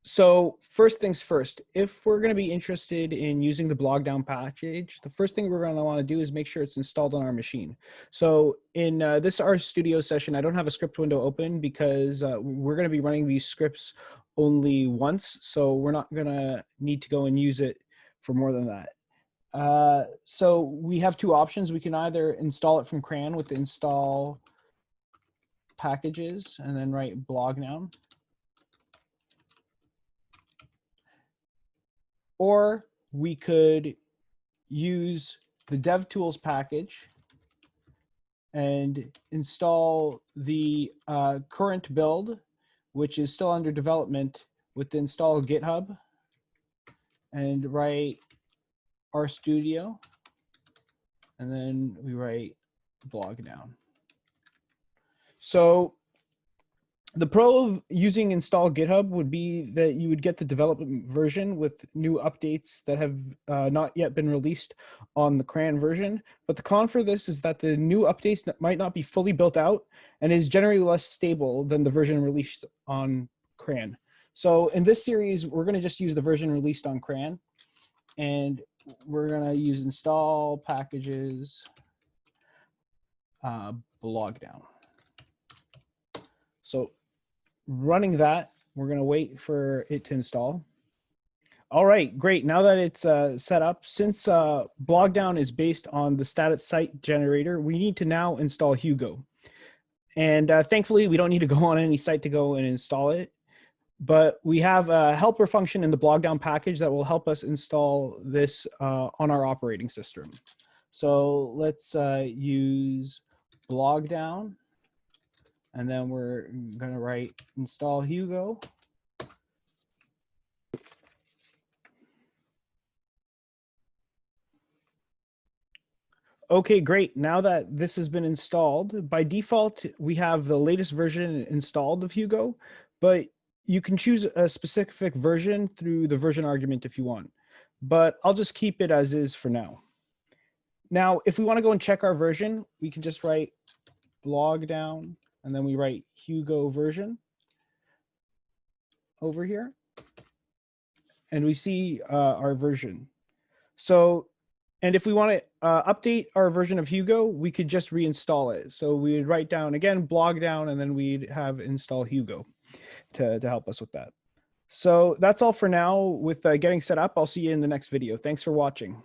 So first things first, if we're going to be interested in using the blogdown package, the first thing we're going to want to do is make sure it's installed on our machine. So in this RStudio session, I don't have a script window open because we're going to be running these scripts only once. So we're not going to need to go and use it for more than that. So we have two options. We can either install it from CRAN with the install packages and then write blogdown. Or we could use the DevTools package and install the current build, which is still under development, with the install GitHub and write RStudio. And then we write blogdown. So the pro of using install GitHub would be that you would get the development version with new updates that have not yet been released on the CRAN version. But the con for this is that the new updates might not be fully built out and is generally less stable than the version released on CRAN. So in this series, we're going to just use the version released on CRAN, and we're going to use install packages blogdown. So running that, we're going to wait for it to install. All right, great. Now that it's set up, since blogdown is based on the static site generator, we need to now install Hugo. And thankfully, we don't need to go on any site to go and install it. But we have a helper function in the blogdown package that will help us install this on our operating system. So let's use blogdown. And then we're going to write install Hugo. Okay, great. Now that this has been installed, by default, we have the latest version installed of Hugo, but you can choose a specific version through the version argument if you want. But I'll just keep it as is for now. Now, if we want to go and check our version, we can just write blogdown. And then we write Hugo version over here. And we see our version. So, and if we want to update our version of Hugo, we could just reinstall it. So we would write down, again, blogdown, and then we'd have install Hugo to help us with that. So that's all for now with getting set up. I'll see you in the next video. Thanks for watching.